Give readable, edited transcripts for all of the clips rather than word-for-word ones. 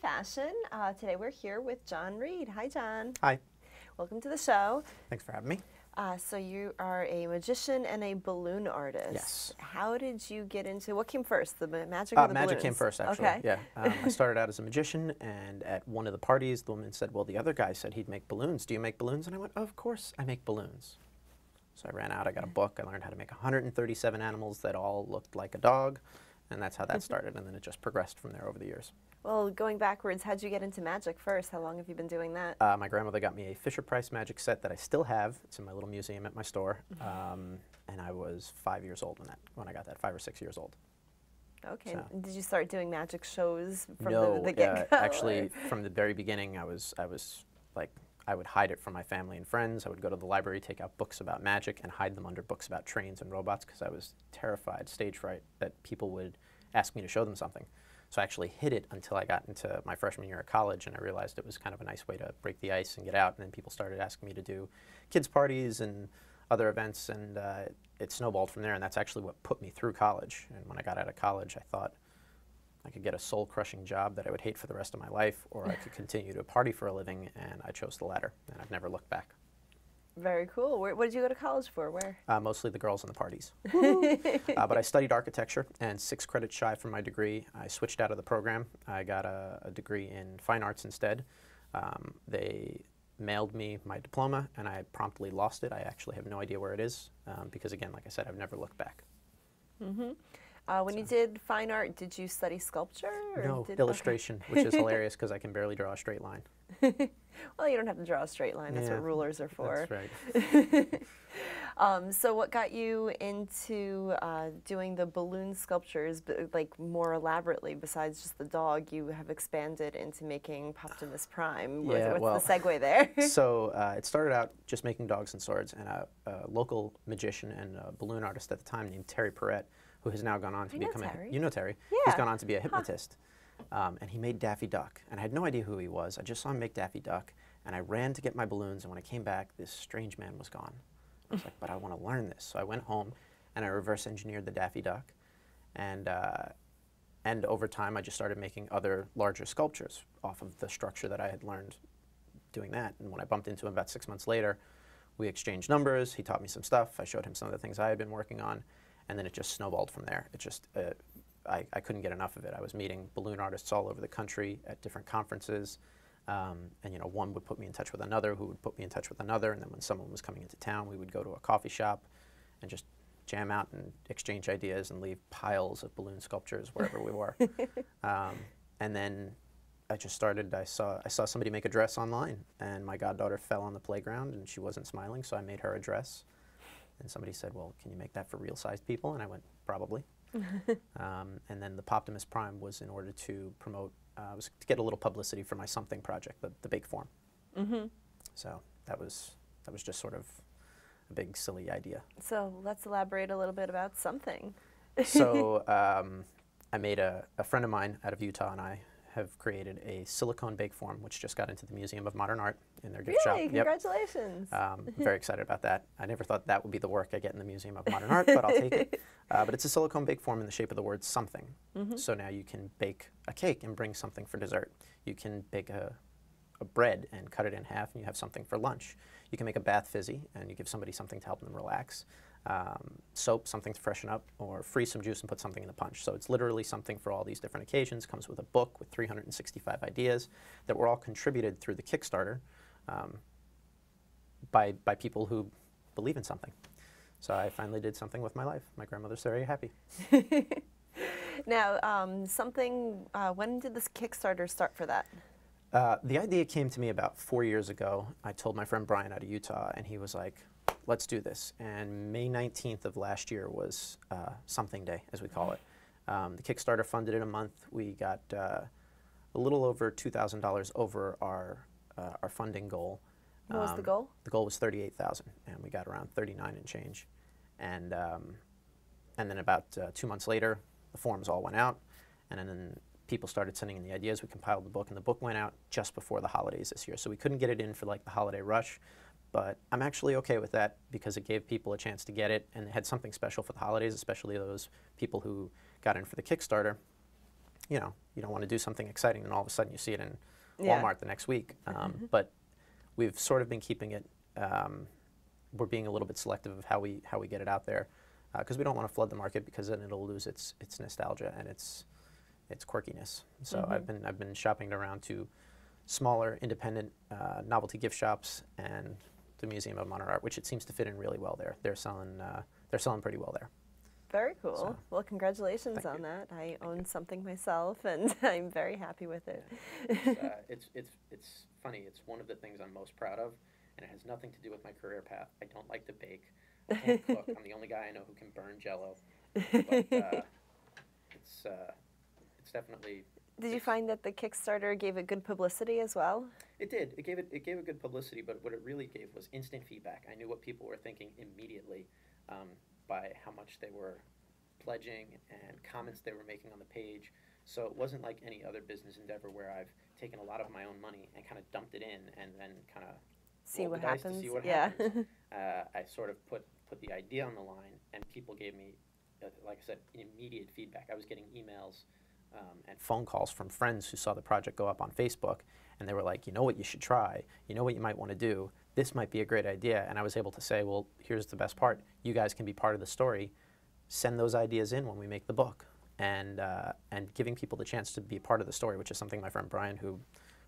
Fashion. Today we're here with John Reid. Hi, John. Hi. Welcome to the show. Thanks for having me. So you are a magician and a balloon artist. Yes. How did you get into, what came first, the magic or the Magic balloons? came first, actually. Okay. Yeah. I started out as a magician, and at one of the parties, the woman said, well, the other guy said he'd make balloons. Do you make balloons? And I went, of course I make balloons. So I ran out, I got a book, I learned how to make 137 animals that all looked like a dog, and that's how that started, and then it just progressed from there over the years. Well, going backwards, how'd you get into magic first? How long have you been doing that? My grandmother got me a Fisher-Price magic set that I still have. It's in my little museum at my store, and I was 5 years old when I got that, 5 or 6 years old. Okay. So. Did you start doing magic shows from No, the get-go? actually, from the very beginning, I was like, I would hide it from my family and friends. I would go to the library, take out books about magic, and hide them under books about trains and robots because I was terrified, stage fright, that people would ask me to show them something. So I actually hid it until I got into my freshman year of college, and I realized it was kind of a nice way to break the ice and get out. And then people started asking me to do kids' parties and other events, and it snowballed from there. And that's actually what put me through college. And when I got out of college, I thought I could get a soul-crushing job that I would hate for the rest of my life, or I could continue to party for a living, and I chose the latter, and I've never looked back. Very cool. What did you go to college for? Where? Mostly the girls and the parties. But I studied architecture, and 6 credits shy from my degree, I switched out of the program. I got a degree in fine arts instead. They mailed me my diploma, and I promptly lost it. I actually have no idea where it is, because again, like I said, I've never looked back. When you did fine art, did you study sculpture? Or No, illustration, which is hilarious because I can barely draw a straight line. Well, you don't have to draw a straight line. That's Yeah, what rulers are for. That's right. So what got you into doing the balloon sculptures, like more elaborately, besides just the dog? You have expanded into making Optimus Prime. Yeah, What's the segue there? So it started out just making dogs and swords, and a local magician and a balloon artist at the time named Terry Perrette, who has now gone on to become you know Terry. Yeah. He's gone on to be a hypnotist. And he made Daffy Duck, and I had no idea who he was. I just saw him make Daffy Duck, and I ran to get my balloons, and when I came back, this strange man was gone. I was like, but I want to learn this. So I went home, and I reverse engineered the Daffy Duck, and over time, I just started making other larger sculptures off of the structure that I had learned doing that. And when I bumped into him about 6 months later, we exchanged numbers. He taught me some stuff. I showed him some of the things I had been working on, and then it just snowballed from there. It just I couldn't get enough of it. I was meeting balloon artists all over the country at different conferences, and you know, one would put me in touch with another, who would put me in touch with another, and then when someone was coming into town, we would go to a coffee shop and just jam out and exchange ideas and leave piles of balloon sculptures wherever we were. And then I just started. I saw somebody make a dress online, and my goddaughter fell on the playground, and she wasn't smiling, so I made her a dress. And somebody said, well, can you make that for real-sized people? And I went, probably. And then the Optimus Prime was in order to promote, was to get a little publicity for my something project, the big form. So that was just sort of a big silly idea. So let's elaborate a little bit about something. So I made a friend of mine out of Utah, and I have created a silicone bake form, which just got into the Museum of Modern Art in their gift shop. Really? Congratulations. I'm very excited about that. I never thought that would be the work I get in the Museum of Modern Art, but I'll take it. But it's a silicone bake form in the shape of the word something. So now you can bake a cake and bring something for dessert. You can bake a bread and cut it in half, and you have something for lunch. You can make a bath fizzy, and you give somebody something to help them relax. Soap, something to freshen up, or freeze some juice and put something in the punch. So it's literally something for all these different occasions. Comes with a book with 365 ideas that were all contributed through the Kickstarter by people who believe in something. So I finally did something with my life. My grandmother's very happy. Now, when did this Kickstarter start for that? The idea came to me about 4 years ago. I told my friend Brian out of Utah, and he was like, let's do this. And May 19th of last year was something day, as we call it. The Kickstarter funded in a month. We got a little over $2,000 over our funding goal. What was the goal? The goal was $38,000, and we got around 39 and change. And then about 2 months later, the forms all went out, and then people started sending in the ideas. We compiled the book, and the book went out just before the holidays this year. So we couldn't get it in for like the holiday rush, but I'm actually okay with that because it gave people a chance to get it, and it had something special for the holidays, especially those people who got in for the Kickstarter. you know, you don't want to do something exciting and all of a sudden you see it in Yeah. Walmart the next week. But we've sort of been keeping it, we're being a little bit selective of how we get it out there, because we don't want to flood the market, because then it'll lose its nostalgia and its quirkiness. So I've been shopping it around to smaller independent novelty gift shops and the Museum of Modern Art, which it seems to fit in really well there. They're selling pretty well there. Very cool. So, well, congratulations on that. I own something myself, and I'm very happy with it. It's funny. It's one of the things I'm most proud of, and it has nothing to do with my career path. I don't like to bake. I can't cook. I'm the only guy I know who can burn Jell-O. But it's definitely. Did you find that the Kickstarter gave it good publicity as well? It did. It gave it good publicity, but what it really gave was instant feedback. I knew what people were thinking immediately, by how much they were pledging and comments they were making on the page. So it wasn't like any other business endeavor where I've taken a lot of my own money and kind of dumped it in and then kind of See what the dice happens. to see what Yeah. happens. I sort of put the idea on the line, and people gave me, like I said, immediate feedback. I was getting emails and phone calls from friends who saw the project go up on Facebook, and they were like, you know what you should try, you know what you might want to do, this might be a great idea. And I was able to say, well, here's the best part, you guys can be part of the story, send those ideas in when we make the book. And giving people the chance to be a part of the story, which is something my friend Brian, who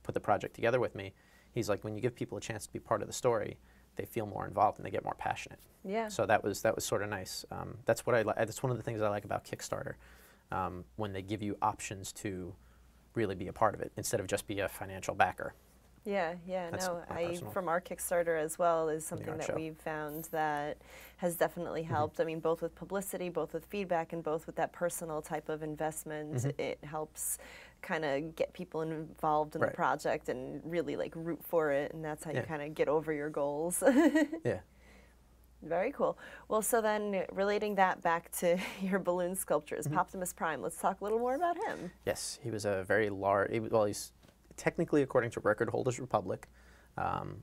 put the project together with me, he's like, when you give people a chance to be part of the story, they feel more involved and they get more passionate. Yeah. So that was sort of nice. That's what I like. That's one of the things I like about Kickstarter, when they give you options to really be a part of it instead of just be a financial backer. Yeah, That's no, more personal. from our Kickstarter as well is something art that show. we've found that has definitely helped. I mean, both with publicity, both with feedback, and both with that personal type of investment. It helps kind of get people involved in the project and really like root for it, and that's how you kind of get over your goals. Yeah. Very cool. Well, so then relating that back to your balloon sculptures, Optimus Prime, let's talk a little more about him. Yes, he was a very large, well, he's technically, according to Record Holders Republic,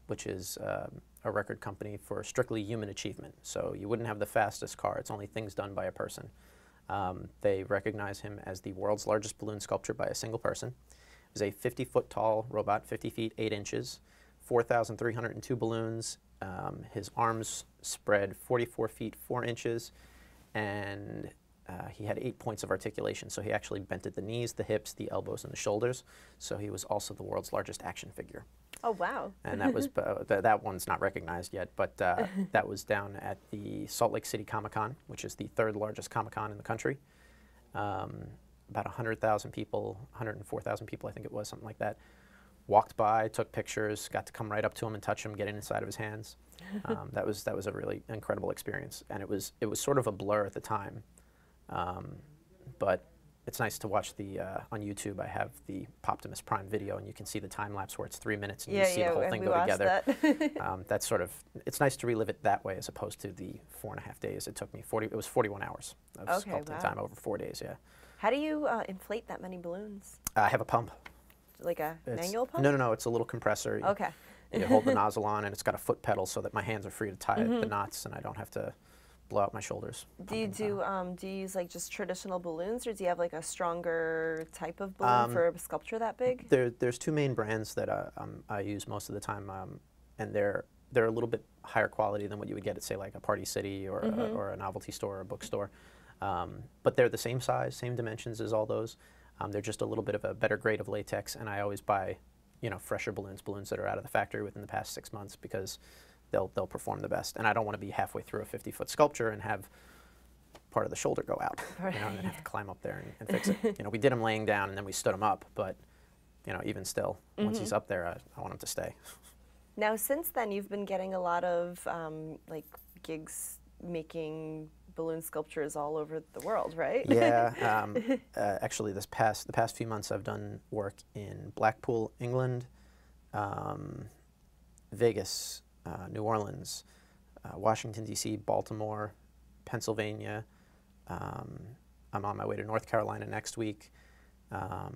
which is a record company for strictly human achievement. So you wouldn't have the fastest car, it's only things done by a person. They recognize him as the world's largest balloon sculpture by a single person. It was a 50-foot tall robot, 50 feet 8 inches, 4,302 balloons. His arms spread 44 feet 4 inches, and he had 8 points of articulation. So he actually bent at the knees, the hips, the elbows, and the shoulders. So he was also the world's largest action figure. Oh, wow. And that was that one's not recognized yet, but that was down at the Salt Lake City Comic-Con, which is the 3rd largest Comic-Con in the country. About 100,000 people, 104,000 people, I think it was, something like that, walked by, took pictures, got to come right up to him and touch him, get inside of his hands. That was a really incredible experience, and it was sort of a blur at the time, but it's nice to watch the on YouTube. I have the Optimus Prime video, and you can see the time lapse where it's 3 minutes, and you see the whole thing go together. That's sort of, it's nice to relive it that way as opposed to the 4.5 days it took me. It was 41 hours of sculpting time over 4 days. Yeah. How do you inflate that many balloons? I have a pump. Like a manual pump? No, it's a little compressor. Okay. You hold the nozzle on, and it's got a foot pedal so that my hands are free to tie the knots, and I don't have to blow out my shoulders. Do you use like just traditional balloons, or do you have like a stronger type of balloon for a sculpture that big? There's 2 main brands that I use most of the time, and they're a little bit higher quality than what you would get at, say, like a Party City or a novelty store or a bookstore. But they're the same size, same dimensions as all those. They're just a little bit of a better grade of latex, and I always buy, fresher balloons that are out of the factory within the past 6 months, because they'll perform the best. And I don't want to be halfway through a 50-foot sculpture and have part of the shoulder go out, and then have to climb up there and fix it. We did him laying down, and then we stood him up, but even still, once he's up there, I want him to stay. Now, since then, you've been getting a lot of like gigs making balloon sculptures all over the world, right? Yeah, actually, the past few months, I've done work in Blackpool, England, Vegas, New Orleans, Washington, D.C., Baltimore, Pennsylvania. I'm on my way to North Carolina next week. I've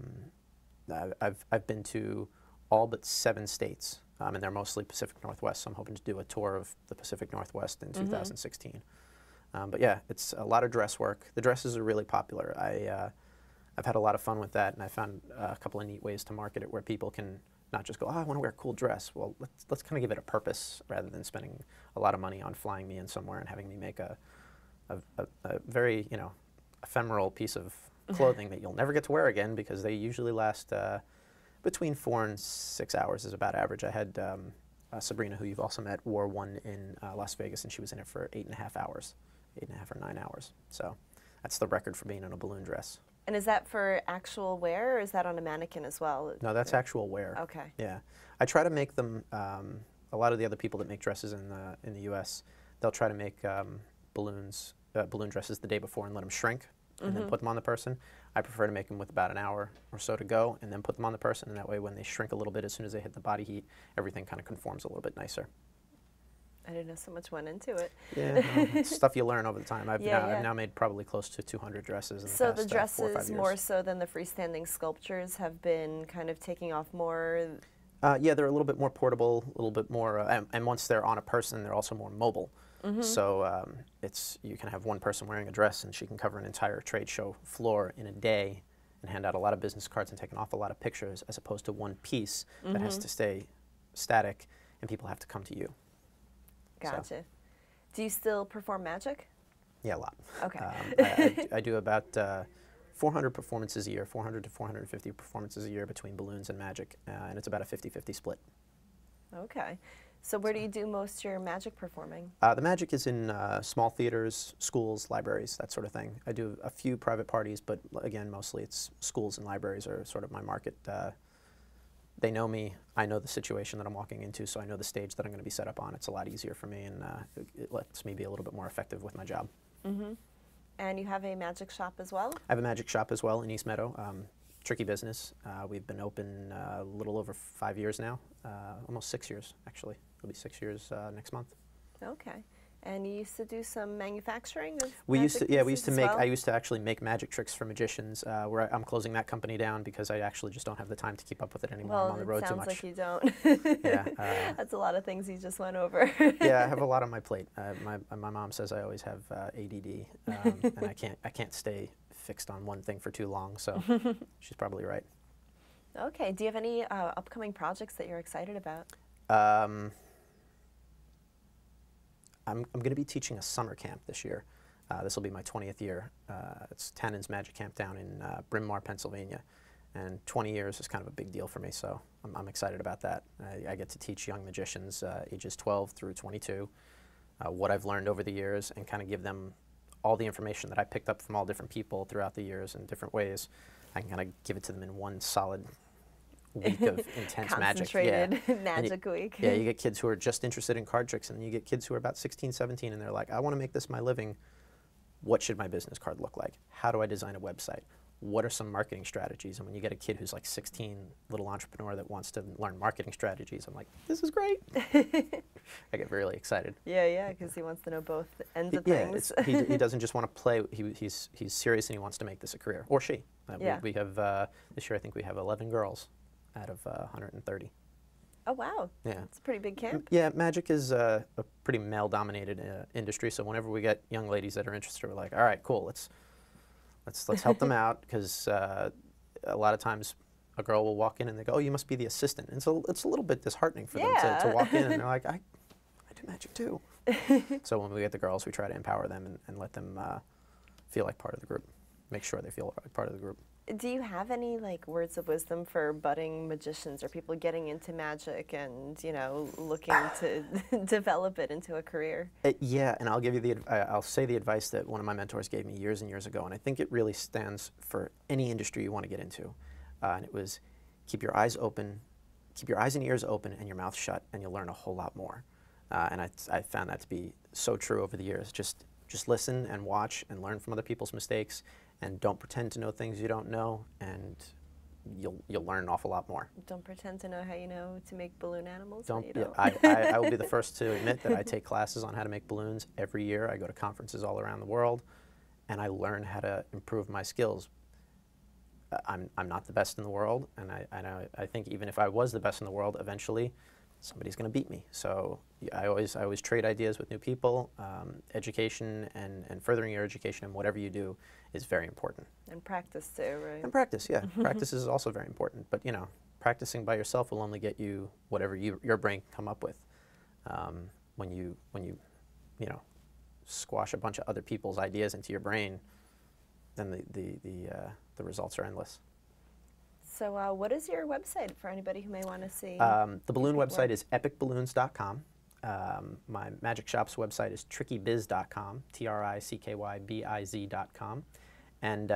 been to all but 7 states, and they're mostly Pacific Northwest, so I'm hoping to do a tour of the Pacific Northwest in 2016. But yeah, it's a lot of dress work. The dresses are really popular. I've had a lot of fun with that, and I found a couple of neat ways to market it where people can not just go, oh, I want to wear a cool dress. Well, let's kind of give it a purpose rather than spending a lot of money on flying me in somewhere and having me make a very, you know, ephemeral piece of clothing that you'll never get to wear again, because they usually last between 4 and 6 hours is about average. I had Sabrina, who you've also met, wore one in Las Vegas, and she was in it for 8.5 hours, 8.5 or 9 hours. So that's the record for being in a balloon dress. And is that for actual wear, or is that on a mannequin as well? No, that's actual wear. Okay. Yeah, I try to make them. A lot of the other people that make dresses in the U.S., they'll try to make balloon dresses the day before and let them shrink, and then put them on the person. I prefer to make them with about an hour or so to go, and then put them on the person, and that way when they shrink a little bit, as soon as they hit the body heat, everything kind of conforms a little bit nicer. I didn't know so much went into it. Yeah, well, it's stuff you learn over the time. I've now made probably close to 200 dresses in the past 4 or 5 years. So the dresses, more so than the freestanding sculptures, have been kind of taking off more? Yeah, they're a little bit more portable, a little bit more, and once they're on a person, they're also more mobile. So you can have one person wearing a dress, and she can cover an entire trade show floor in a day and hand out a lot of business cards and take an awful lot of pictures, as opposed to one piece that has to stay static and people have to come to you. Gotcha. So. Do you still perform magic? Yeah, a lot. Okay. I do about 400 performances a year, 400 to 450 performances a year between balloons and magic, and it's about a 50-50 split. Okay. So where do you do most of your magic performing? The magic is in small theaters, schools, libraries, that sort of thing. I do a few private parties, but again, mostly it's schools and libraries are sort of my market. They know me, I know the situation that I'm walking into, so I know the stage that I'm going to be set up on. It's a lot easier for me, and it lets me be a little bit more effective with my job. And you have a magic shop as well? I have a magic shop as well in East Meadow. Tricky business. We've been open a little over 5 years now, almost 6 years actually. It'll be 6 years next month. Okay. And you used to do some manufacturing of we used to, yeah, we pieces used to as make, well? I used to actually make magic tricks for magicians, where I'm closing that company down because I actually just don't have the time to keep up with it anymore. I'm on the road too much. Well, it sounds like you don't. Yeah. That's a lot of things you just went over. Yeah, I have a lot on my plate. My mom says I always have ADD, and I can't stay fixed on one thing for too long, so she's probably right. Okay. Do you have any upcoming projects that you're excited about? I'm going to be teaching a summer camp this year. This will be my 20th year. It's Tannen's Magic Camp down in Bryn Mawr, Pennsylvania. And 20 years is kind of a big deal for me, so I'm excited about that. I get to teach young magicians ages 12 through 22 what I've learned over the years, and kind of give them all the information that I picked up from all different people throughout the years in different ways. I can kind of give it to them in one solid week of intense magic. Concentrated magic week. Yeah, you get kids who are just interested in card tricks, and then you get kids who are about 16, 17, and they're like, I want to make this my living. What should my business card look like? How do I design a website? What are some marketing strategies? And when you get a kid who's like 16, little entrepreneur that wants to learn marketing strategies, I'm like, this is great. I get really excited. Yeah, because he wants to know both ends of Yeah, things. he doesn't just want to play. He's serious, and he wants to make this a career, or she. Yeah. We have this year I think we have 11 girls out of 130. Oh wow! Yeah, it's a pretty big camp. Yeah, magic is a pretty male-dominated industry. So whenever we get young ladies that are interested, we're like, all right, cool, let's help them out, because a lot of times a girl will walk in and they go, oh, you must be the assistant. And so it's a little bit disheartening for them to walk in and they're like, I do magic too. So when we get the girls, we try to empower them and let them feel like part of the group, make sure they feel like part of the group. Do you have any like words of wisdom for budding magicians or people getting into magic and looking to develop it into a career? Yeah, and I'll give you I'll say the advice that one of my mentors gave me years and years ago, and I think it really stands for any industry you want to get into. And it was, keep your eyes open, keep your eyes and ears open, and your mouth shut, and you'll learn a whole lot more. And I found that to be so true over the years. Just listen and watch and learn from other people's mistakes. And don't pretend to know things you don't know, and you'll learn an awful lot more. Don't pretend to know how you know to make balloon animals. Don't. You don't. Yeah, I will be the first to admit that I take classes on how to make balloons every year. I go to conferences all around the world, and I learn how to improve my skills. I'm not the best in the world, and I think even if I was the best in the world, eventually somebody's going to beat me. So I always trade ideas with new people. Education and furthering your education in whatever you do is very important. And practice too, right? And practice, yeah. Practice is also very important. But, you know, practicing by yourself will only get you whatever your brain can come up with. When you know, squash a bunch of other people's ideas into your brain, then the results are endless. So what is your website for anybody who may want to see? The balloon website is epicballoons.com. My magic shop's website is trickybiz.com, TRICKYBIZ.com. And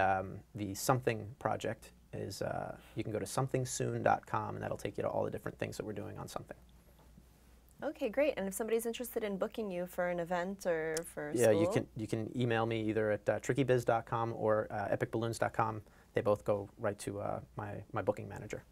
the Something project is, you can go to somethingsoon.com, and that'll take you to all the different things that we're doing on Something. Okay, great. And if somebody's interested in booking you for an event or for yeah, school? you can email me either at trickybiz.com or epicballoons.com. They both go right to my booking manager.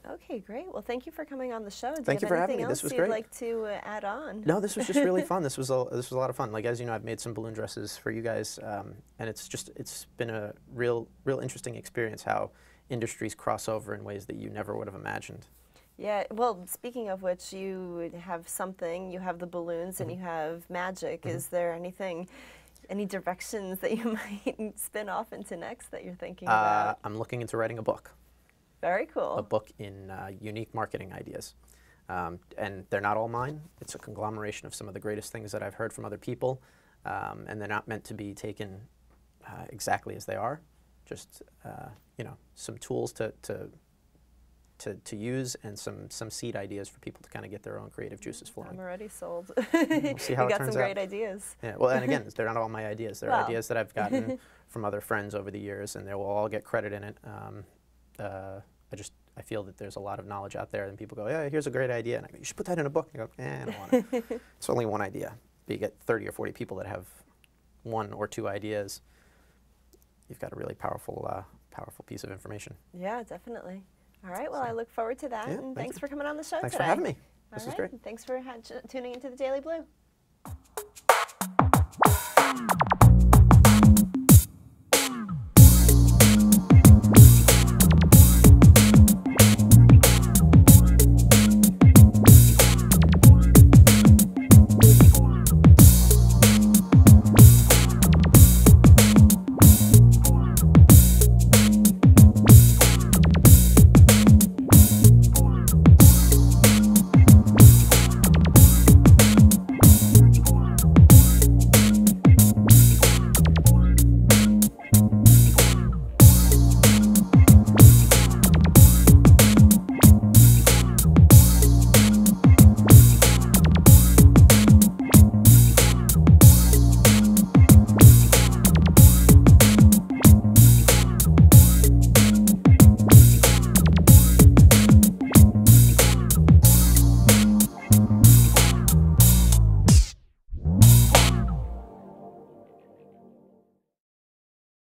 Okay, great. Well, thank you for coming on the show. Thank you for having me. This was great. Anything else you'd like to add on? No, this was just really fun. This was a lot of fun. Like, as you know, I've made some balloon dresses for you guys, and it's been a real interesting experience how industries cross over in ways that you never would have imagined. Yeah, well, speaking of which, you have Something, you have the balloons, and you have magic. Is there any directions that you might spin off into next that you're thinking about? I'm looking into writing a book. Very cool. A book in unique marketing ideas. And they're not all mine. It's a conglomeration of some of the greatest things that I've heard from other people, and they're not meant to be taken exactly as they are. Just, you know, some tools to use, and some seed ideas for people to kind of get their own creative juices flowing. I'm already sold. We'll see how it turns out. You got some great ideas. Yeah, well, and again, they're not all my ideas. They're ideas that I've gotten from other friends over the years, and they will all get credit in it. I feel that there's a lot of knowledge out there, and people go, yeah, here's a great idea. And I go, you should put that in a book. And I go, I don't want it. It's only one idea. But you get 30 or 40 people that have one or two ideas. You've got a really powerful piece of information. Yeah, definitely. All right, well, I look forward to that, and thanks for coming on the show today. Thanks for having me. This was great. Thanks for tuning into the Daily Blue.